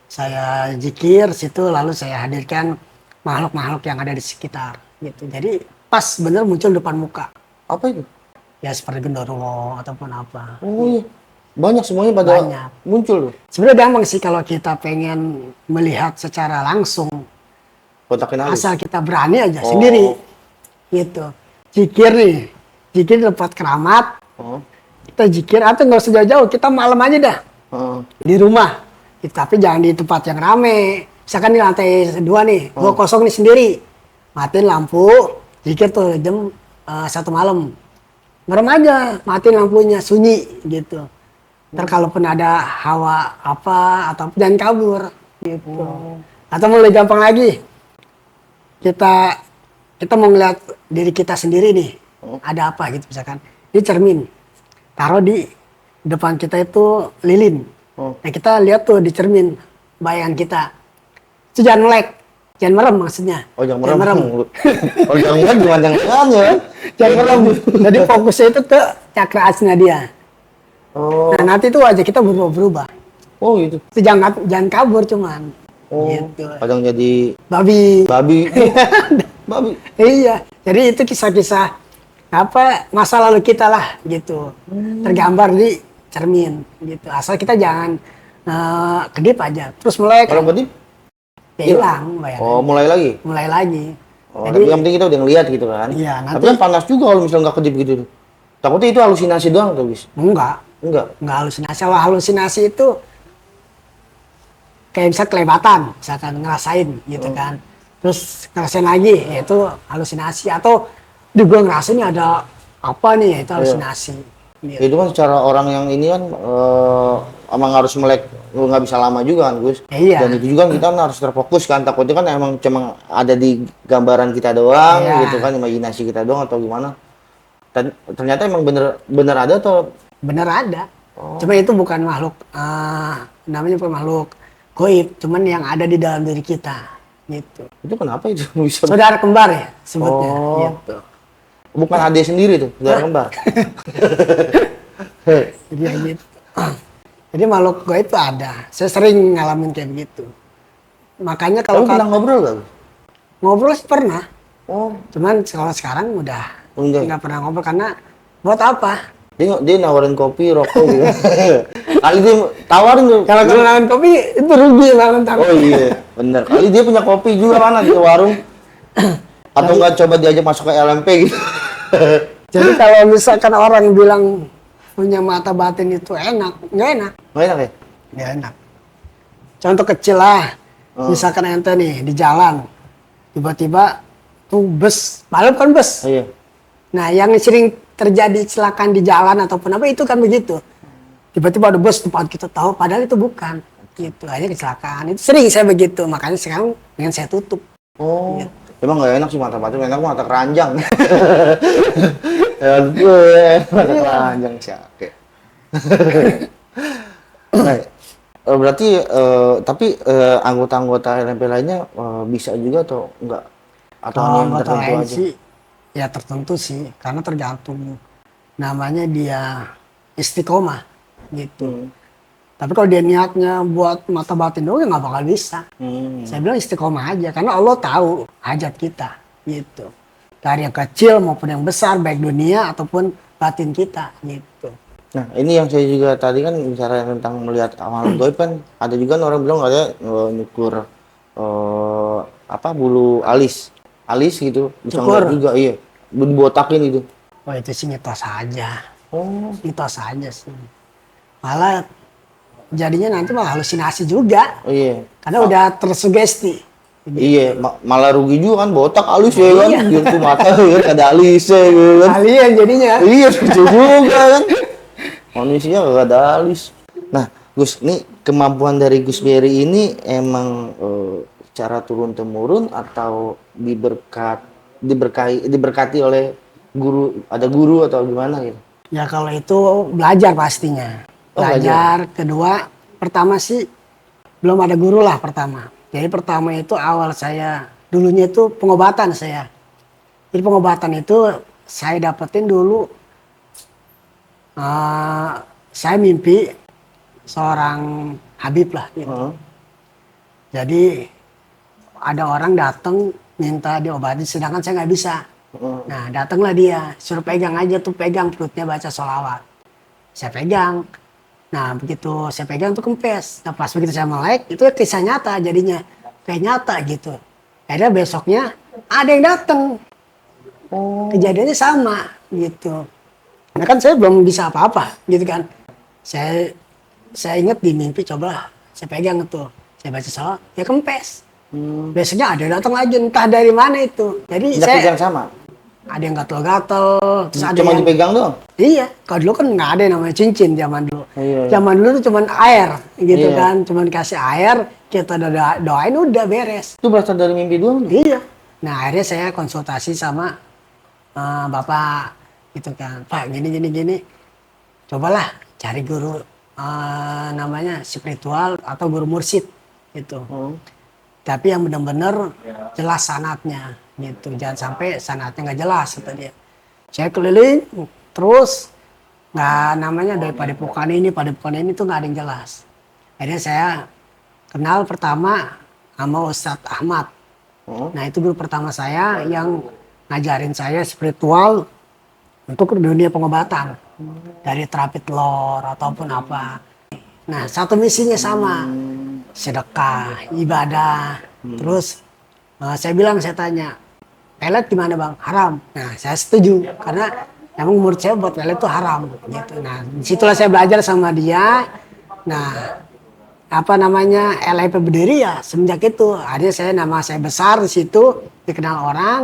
saya zikir situ, lalu saya hadirkan makhluk-makhluk yang ada di sekitar gitu. Jadi pas bener muncul depan muka. Apa itu? Ya seperti genderuwo ataupun apa. Oh iya. Banyak semuanya pada Banyak. muncul loh. Sebenarnya gampang sih kalau kita pengen melihat secara langsung. Kotakin halus. Asal kita berani aja sendiri. Gitu. Zikir nih. Zikir di tempat keramat. Oh. Kita zikir atau nggak usah jauh-jauh. Kita malam aja dah. Oh. Di rumah. Tapi jangan di tempat yang rame. Misalkan di lantai 2 nih, gua kosong nih sendiri. Matiin lampu, zikir tuh jam 1 malam. Merem aja, matiin lampunya, sunyi gitu. Ntar kalaupun ada hawa apa, atau jangan kabur gitu. Atau mulai gampang lagi, kita mau ngeliat diri kita sendiri nih, ada apa gitu misalkan. Ini cermin, taruh di depan kita itu lilin. Nah kita lihat tuh di cermin, bayangan kita. Itu jangan melek, jangan merem maksudnya. Oh, jangan merem. Oh, jangan merem gimana ya? Jangan merem. Jadi fokusnya itu ke cakra asna dia. Oh. Nah nanti itu wajah kita berubah-berubah. Oh, gitu. Itu jangan kabur cuman. Oh. Gitu. Kadang jadi Babi. Babi. Iya. Jadi itu kisah-kisah apa masa lalu kita lah gitu. Tergambar di cermin gitu. Asal kita jangan kedip aja. Terus mulai Kalau kedip? ya hilang bayangan. Oh, mulai lagi? Mulai lagi. Oh, Jadi tapi yang penting kita udah ngeliat gitu kan? Iya, Tapi nanti kan panas juga kalau misalnya nggak kedip gitu. Takutnya itu halusinasi doang tuh, bis? enggak halusinasi. Kalau halusinasi itu kayak bisa kelebatan, misalkan ngerasain gitu kan. Terus ngerasain lagi, yaitu halusinasi. Atau di gua ngerasain nih ada apa nih, yaitu halusinasi. Gitu. Itu kan secara orang yang ini kan emang harus melek, nggak bisa lama juga kan, Gus. Iya. Dan itu juga kita kan harus terfokus kan, takutnya kan emang cuma ada di gambaran kita doang, Iya. gitu kan, imajinasi kita doang atau gimana. Dan ternyata emang bener ada atau? Bener ada. Cuma itu bukan makhluk, namanya bukan makhluk goib, cuman yang ada di dalam diri kita. Gitu. Itu kenapa itu bisa? Saudara kembar ya sebutnya. Oh. Gitu. Bukan adik sendiri tuh, saudara kembar. Jadi ya gitu. Jadi makhluk goib itu ada. Saya sering ngalamin kayak begitu. Makanya kalau Kamu pernah ngobrol gak? ngobrol sih pernah. Oh, Cuman kalau sekarang udah enggak. nggak pernah ngobrol karena buat apa? Dia nawarin kopi, rokok gitu. Kali dia tawarin tuh. Kalau kenalan kopi itu rugi banget ntar. Oh iya, bener. Kali dia punya kopi juga mana di warung. Atau nggak coba diajak masuk ke LMP gitu. Jadi kalau misalkan orang bilang punya mata batin itu enak, nggak enak. Nggak enak ya? Nggak enak. Contoh kecil lah, misalkan ente nih di jalan, tiba-tiba tuh bus, balap kan bus. Oh, iya. Nah, yang sering terjadi kecelakaan di jalan ataupun apa itu kan begitu. Tiba-tiba ada bus tempat kita tahu, padahal itu bukan. Gitu aja kecelakaan. Itu sering saya begitu, makanya sekarang dengan saya tutup. Oh, Gitu. emang nggak enak sih mata batin, enak mata keranjang. Aduh, mata keranjang sih. Oke. Nah, berarti tapi anggota-anggota LMP lainnya bisa juga atau enggak? Atau hanya yang Anggota tertentu lain aja? sih, ya tertentu sih, karena tergantung namanya dia istiqomah gitu. Tapi kalau dia niatnya buat mata batin doang ya nggak bakal bisa. Saya bilang istiqomah aja, karena Allah tahu hajat kita gitu. Dari yang kecil maupun yang besar, baik dunia ataupun batin kita gitu. Nah, ini yang saya juga tadi kan bicara tentang melihat amal gaib kan ada juga orang bilang ada nyukur bulu alis gitu bisa Cukur. ngeliat juga, iya, dibotakin itu. Oh itu sih mitos aja, Oh, mitos aja sih. Malah jadinya nanti malah halusinasi juga, iya. karena udah tersugesti. Iya, malah rugi juga kan, botak alis ya kan, Iya. gitu mata kan ada alisnya gitu kan. Kalian jadinya. Iya, lucu juga kan. Manusia gak ada alis. Nah, Gus, ini kemampuan dari Gus Berry ini emang cara turun temurun atau diberkati oleh guru, ada guru atau gimana gitu? Ya kalau itu belajar pastinya. Oh, Belajar. Kedua, pertama sih belum ada guru lah pertama. Jadi pertama itu awal saya, dulunya itu pengobatan saya. Jadi pengobatan itu saya dapetin dulu, saya mimpi seorang Habib lah gitu. Jadi ada orang datang minta diobati, sedangkan saya nggak bisa. Nah datanglah dia, suruh pegang aja tuh, pegang perutnya baca sholawat. Saya pegang. Nah begitu saya pegang tuh kempes. Nah pas begitu saya melek, itu kisah nyata jadinya. Kayak nyata gitu. Akhirnya besoknya ada yang datang. Kejadiannya sama gitu. Nah kan saya belum bisa apa-apa gitu kan. Saya ingat di mimpi, cobalah saya pegang tuh, saya baca salawat, ya kempes. Hmm. Biasanya ada yang datang lagi entah dari mana itu. Jadi Penyakit saya yang sama. ada yang gatel-gatel, terus ada Cuma yang dipegang doang. iya, kalau dulu kan nggak ada yang namanya cincin zaman dulu. Iya, iya. Zaman dulu tuh cuman air gitu Iya. kan, cuman kasih air, kita doain udah beres. Itu berasal dari mimpi doang tuh. Iya. Nah akhirnya saya konsultasi sama bapak gitu kan, Pak gini, cobalah cari guru namanya spiritual atau guru mursyid gitu. Hmm. Tapi yang benar-benar jelas sanatnya gitu, jangan sampai sanatnya nggak jelas kata dia. Saya keliling terus nggak namanya dari padepokan ini tuh nggak ada yang jelas. Akhirnya saya kenal pertama sama Ustadz Ahmad. Hmm. Nah itu guru pertama saya yang ngajarin saya spiritual untuk dunia pengobatan dari terapi telur ataupun apa. Nah satu misinya sama, sedekah, ibadah. Terus saya tanya, pelet gimana bang? Haram. Nah saya setuju karena emang menurut saya buat pelet itu haram gitu. Nah disitulah saya belajar sama dia. Nah apa namanya LIP berdiri ya semenjak itu. Akhirnya nama saya besar di situ, dikenal orang.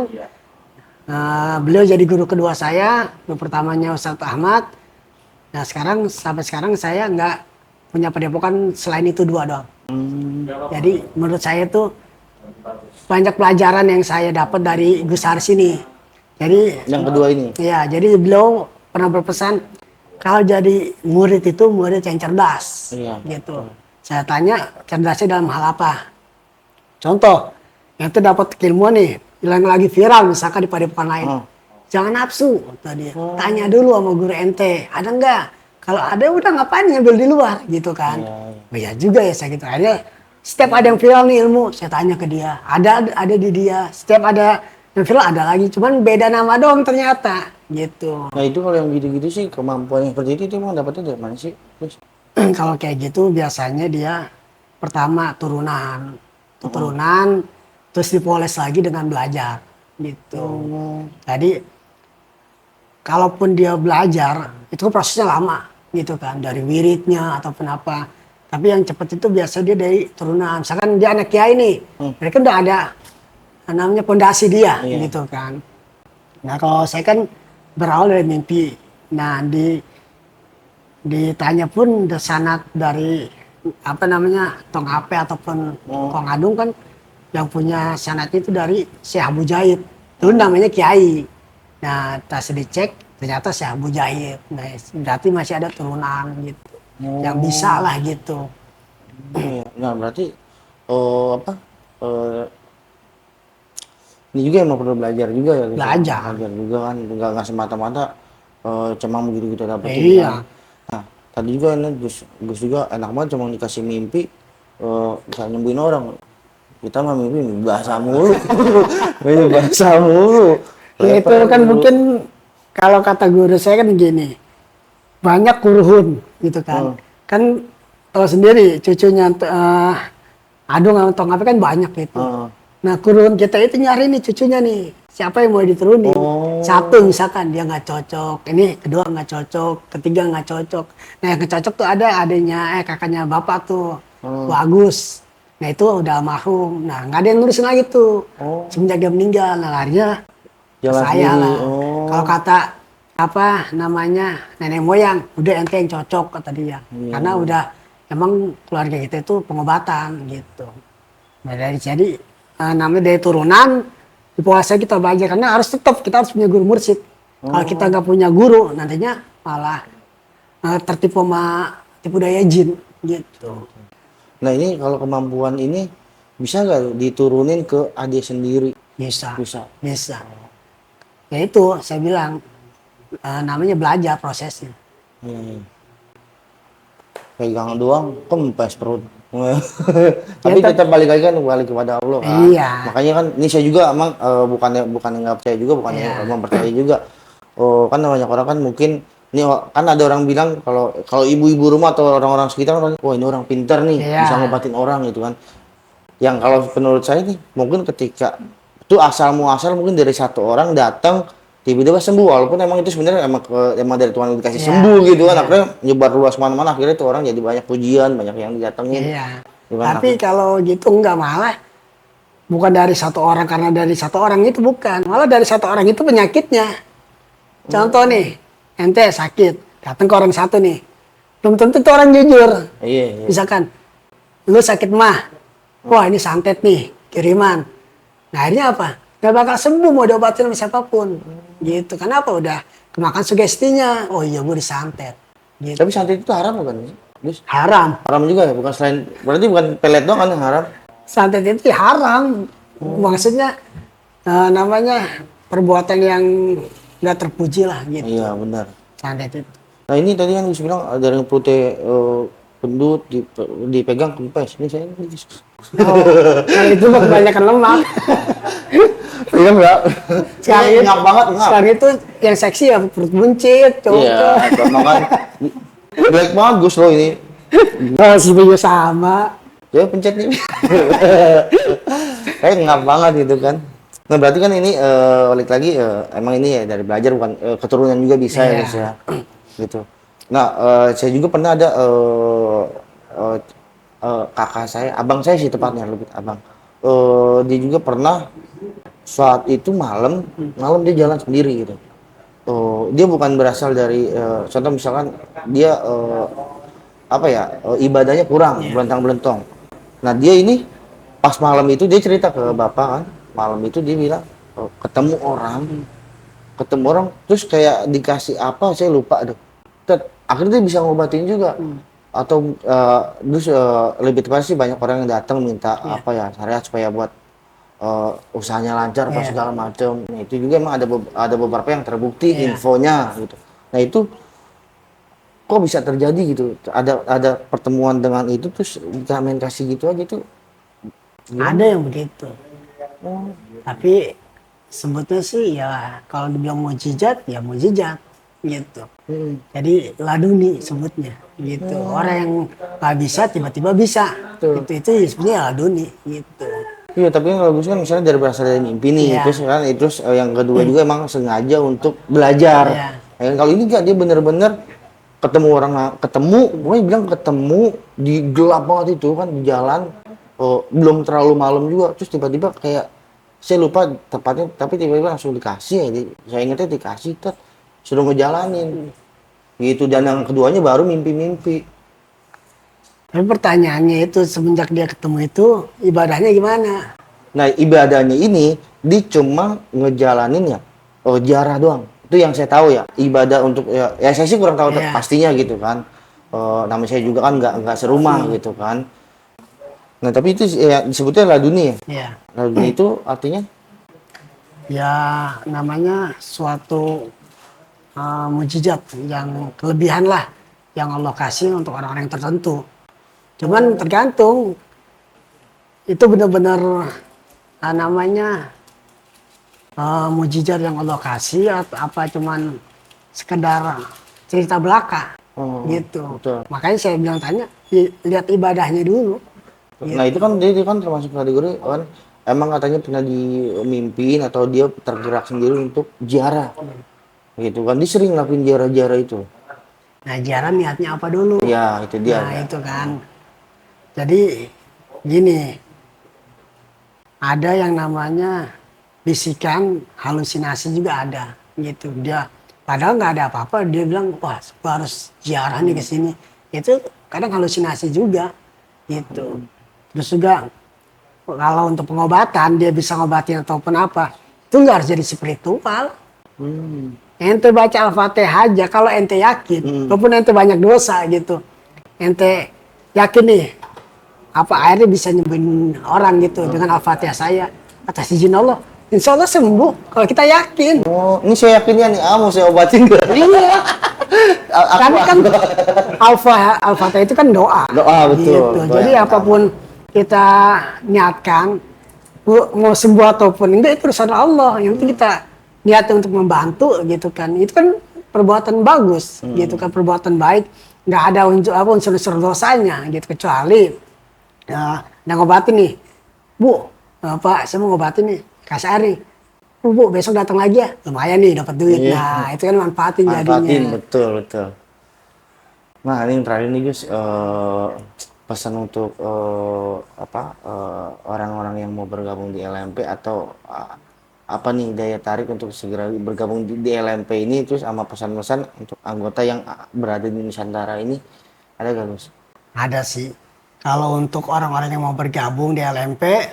Beliau jadi guru kedua saya, guru pertamanya Ustadz Ahmad. Nah sampai sekarang saya nggak punya padepokan selain itu dua doang. Jadi menurut saya tuh banyak pelajaran yang saya dapat dari Gus Haris ini. Jadi Yang kedua ini. ya, jadi beliau pernah berpesan kalau jadi murid itu murid yang cerdas, Iya. gitu. Saya tanya cerdasnya dalam hal apa? Contoh, yang itu dapat keilmuan nih, yang lagi viral misalkan di padepokan lain. Jangan nafsu, tadi. Tanya dulu sama guru ente, ada nggak? Kalau ada udah ngapain ngambil di luar, gitu kan? Iya juga ya saya gitu. Akhirnya setiap ada yang viral nih ilmu, saya tanya ke dia. Ada di dia. Setiap ada yang viral ada lagi, cuman beda nama doang ternyata, gitu. Nah itu kalau yang gitu-gitu sih kemampuan yang seperti itu emang dapetnya dari mana sih? Terus? Kalau kayak gitu biasanya dia pertama turunan, terus dipoles lagi dengan belajar, gitu. Jadi kalaupun dia belajar itu prosesnya lama, gitu kan, dari wiridnya ataupun apa. Tapi yang cepat itu biasa dia dari turunan. Misalkan dia anak kiai nih, mereka udah ada namanya pondasi dia, gitu kan. Nah kalau saya kan berawal dari mimpi. Nah ditanya pun sanad dari apa namanya Tong Ape ataupun Kong Adung kan yang punya sanad itu dari Syekh Abu Jaid. Dulu namanya kiai. Nah tas dicek ternyata Syekh Abu Jaid. Nah berarti masih ada turunan gitu. Yang bisa lah gitu. Nah berarti apa? Ini juga emang perlu belajar juga ya. Belajar juga kan, nggak semata-mata cuma begitu kita dapat. Iya. Nah tadi juga ini Gus juga enak banget cuma dikasih mimpi bisa nyembuhin orang. Kita mah mimpi bahasa mulu, bahasa mulu. Ya, itu kan mungkin kalau kata guru saya kan gini, banyak kurhun gitu kan. Kan tahu sendiri cucunya Adung sama Tong Ape kan banyak gitu. Nah kurhun kita itu nyari nih cucunya nih, siapa yang mau diturunin. Satu misalkan dia nggak cocok, ini kedua nggak cocok, ketiga nggak cocok. Nah yang cocok tuh ada adanya kakaknya bapak tuh, Agus. Nah itu udah almarhum. Nah nggak ada yang nurusin lagi tuh. Semenjak dia meninggal, nah larinya saya lah. Kalau kata apa namanya nenek moyang, udah ente yang cocok kata dia. Karena udah emang keluarga kita itu pengobatan gitu. Nah dari jadi namanya dari turunan di puasa kita belajar karena harus tetap kita harus punya guru mursyid. Kalau kita nggak punya guru nantinya malah tertipu sama tipu daya jin gitu. Nah ini kalau kemampuan ini bisa nggak diturunin ke adik sendiri? Bisa. Bisa. Ya itu saya bilang namanya belajar prosesnya. Pegang doang kempes perut. Tapi tetap balik lagi kan balik kepada Allah kan. Iya. Makanya kan ini saya juga emang bukannya nggak percaya juga, bukannya emang percaya juga. Kan banyak orang kan mungkin ini kan ada orang bilang kalau ibu-ibu rumah atau orang-orang sekitar kan, wah ini orang pintar nih, bisa ngobatin orang gitu kan. Yang kalau menurut saya nih mungkin ketika itu asal muasal mungkin dari satu orang datang tiba-tiba sembuh, walaupun emang itu sebenarnya emang dari Tuhan dikasih Iya, sembuh gitu kan, iya. akhirnya nyebar luas mana-mana, akhirnya tuh orang jadi banyak pujian, banyak yang didatengin. Iya. Gimana Tapi kalau gitu enggak, malah bukan dari satu orang karena dari satu orang itu bukan. Malah dari satu orang itu penyakitnya. Contoh nih, ente sakit, datang ke orang satu nih. Belum tentu tuh orang jujur. Iya, iya. Misalkan, lu sakit mah, wah ini santet nih, kiriman. Nah akhirnya apa? Gak bakal sembuh mau diobatin sama siapapun. Gitu, kenapa? Udah kemakan sugestinya. Oh iya gue disantet. Gitu. Tapi santet itu haram bukan sih? Gus? Haram. Haram juga ya, bukan selain, berarti bukan pelet doang kan yang haram? Santet itu ya haram. Maksudnya namanya perbuatan yang nggak terpuji lah gitu. Iya, benar. Santet itu. Nah ini tadi kan Gus bilang ada yang perutnya pendut, dipegang kempes. Ini saya Oh, kalau itu mah kebanyakan lemak. iya enggak? Sekarang Ini itu, ngap banget, ngap. sekarang itu yang seksi ya perut buncit, Iya, cowok. makan. Jelek banget Gus lo ini. Oh, sebenarnya sama. Coba pencet nih. Kayak ngap banget gitu kan. Nah berarti kan ini balik lagi emang ini ya dari belajar bukan keturunan juga bisa ya Iya. Gus ya. Gitu. Nah saya juga pernah ada eh, kakak saya, abang saya sih tepatnya lebih abang. Dia juga pernah saat itu malam dia jalan sendiri gitu. Dia bukan berasal dari contoh misalkan dia apa ya ibadahnya kurang belentang-belentong. Nah dia ini pas malam itu dia cerita ke bapak kan, malam itu dia bilang ketemu orang terus kayak dikasih apa saya lupa deh. Akhirnya dia bisa ngobatin juga atau terus lebih tepatnya sih banyak orang yang datang minta apa ya syariat supaya buat usahanya lancar apa Iya. segala macam. Nah, itu juga emang ada beberapa yang terbukti Iya. infonya gitu. Nah itu kok bisa terjadi gitu? Ada pertemuan dengan itu terus kita main kasih gitu aja tuh. Ada yang begitu. Tapi sebutnya sih ya kalau dibilang mujizat ya mujizat gitu. Jadi laduni sebutnya gitu. Orang yang nggak bisa tiba-tiba bisa. Betul. Itu ya sebenarnya laduni gitu. Iya, tapi yang bagus kan misalnya dari berasal dari mimpi nih, Iya. terus kan terus yang kedua juga emang sengaja untuk belajar. Iya. Ya, kalau ini enggak dia bener-bener pokoknya bilang ketemu di gelap banget itu kan di jalan, belum terlalu malam juga, terus tiba-tiba kayak saya lupa tepatnya, tapi tiba-tiba langsung dikasih ya, saya ingatnya dikasih, suruh ngejalanin, gitu dan yang keduanya baru mimpi-mimpi. Tapi pertanyaannya itu semenjak dia ketemu itu ibadahnya gimana? Nah ibadahnya ini dia cuma ngejalanin ya ziarah doang. Itu yang saya tahu ya ibadah untuk ya saya sih kurang tahu Iya. pastinya gitu kan. Nama saya juga kan nggak serumah gitu kan. Nah tapi itu ya disebutnya laduni ya. Iya. Laduni itu artinya Ya namanya suatu mujizat yang kelebihan lah yang Allah kasih untuk orang-orang tertentu. Cuman tergantung itu benar-benar namanya mujizat yang Allah kasih atau apa cuman sekedar cerita belaka gitu. betul. Makanya saya bilang tanya lihat ibadahnya dulu. Nah itu kan dia kan termasuk kategori kan emang katanya pernah dimimpin atau dia tergerak sendiri untuk ziarah. Gitu kan dia sering ngelakuin ziarah-ziarah itu. Nah ziarah niatnya apa dulu? Ya itu dia. Nah itu kan. Jadi gini, ada yang namanya bisikan halusinasi juga ada gitu. Dia padahal nggak ada apa-apa, dia bilang wah gua harus ziarah nih ke sini. Itu kadang halusinasi juga gitu. Terus juga kalau untuk pengobatan dia bisa ngobatin ataupun apa, itu nggak harus jadi spiritual. Ente baca Al-Fatihah aja kalau ente yakin, walaupun ente banyak dosa gitu, ente yakin nih apa airnya bisa nyembuhin orang gitu dengan Al-Fatihah saya atas izin Allah, insya Allah sembuh kalau kita yakin. Oh, ini saya yakinnya nih, mau saya obatin gak? Iya, karena kan Al-Fatihah itu kan doa. Doa, betul. Gitu. Doa Jadi yang apapun kita niatkan, mau sembuh ataupun enggak itu urusan Allah. Yang penting kita niatnya untuk membantu gitu kan. Itu kan perbuatan bagus gitu kan, perbuatan baik. Nggak ada unsur-unsur dosanya gitu kecuali ngobatin nih, Bu, Pak, saya mau ngobatin nih, kasih air nih. Bu, besok datang lagi ya, lumayan nih dapat duit. Iya, Nah, itu kan manfaatin manfaatin, jadinya. betul, betul. Nah, ini yang terakhir nih Gus, pesan untuk orang-orang yang mau bergabung di LMP atau apa nih daya tarik untuk segera bergabung di LMP ini, terus sama pesan-pesan untuk anggota yang berada di Nusantara ini, ada gak Gus? Ada sih. Kalau untuk orang-orang yang mau bergabung di LMP,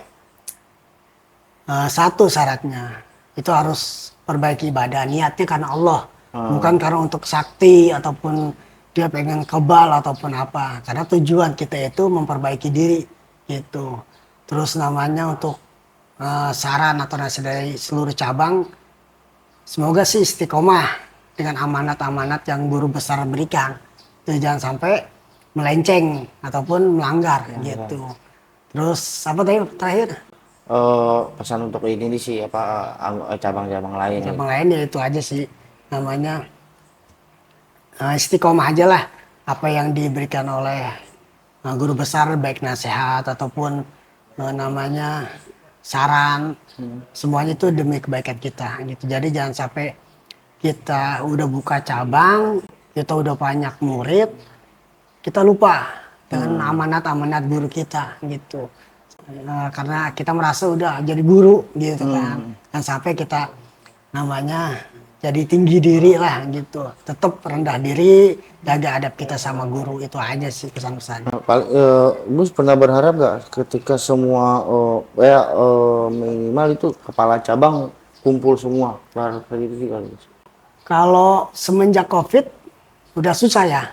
satu syaratnya itu harus perbaiki ibadah, niatnya karena Allah, bukan karena untuk sakti ataupun dia pengen kebal ataupun apa. Karena tujuan kita itu memperbaiki diri gitu. Terus namanya untuk saran atau nasihat dari seluruh cabang, semoga sih istiqomah dengan amanat-amanat yang guru besar berikan. Jadi jangan sampai melenceng ataupun melanggar gitu. Terus apa tadi terakhir? Pesan untuk ini nih sih apa cabang-cabang lain nih. Cabang lain ya itu aja sih namanya, istiqomah aja lah apa yang diberikan oleh guru besar, baik nasihat ataupun namanya saran, semuanya itu demi kebaikan kita gitu. Jadi jangan sampai kita udah buka cabang, kita udah banyak murid, kita lupa dengan amanat-amanat guru kita gitu. Karena kita merasa udah jadi guru gitu kan. Dan sampai kita namanya jadi tinggi diri lah gitu. Tetap rendah diri, jaga adab kita sama guru, itu aja sih pesan-pesan. Gus pernah berharap gak ketika semua minimal itu kepala cabang kumpul semua, berharap kayak gitu sih kalau Gus? Kalau semenjak COVID udah susah ya.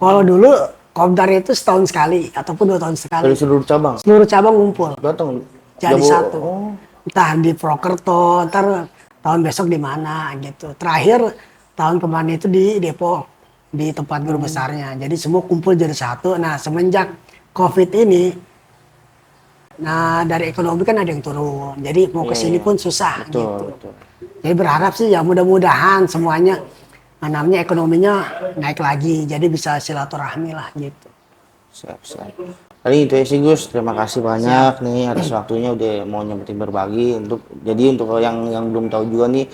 Kalau dulu Kopdar itu setahun sekali ataupun 2 tahun sekali. Dari seluruh cabang Seluruh cabang ngumpul datang jadi satu. oh, Entah di Prokerto, ntar tahun besok di mana gitu. Terakhir tahun kemarin itu di Depok, di tempat guru besarnya. Jadi semua kumpul jadi satu. Nah semenjak COVID ini, nah dari ekonomi kan ada yang turun. Jadi mau kesini iya, pun susah betul, gitu. betul. Jadi berharap sih ya mudah-mudahan semuanya namanya ekonominya naik lagi. Jadi bisa silaturahmi lah gitu. Siap, siap. Tadi itu ya sih Gus, terima kasih banyak nih atas waktunya udah mau nyempetin berbagi untuk yang belum tahu juga nih,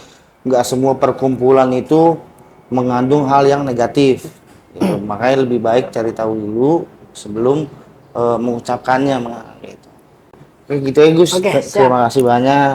nggak semua perkumpulan itu mengandung hal yang negatif. Gitu. Makanya lebih baik cari tahu dulu sebelum mengucapkannya gitu. Oke gitu ya Gus. Oke, siap. Terima kasih banyak.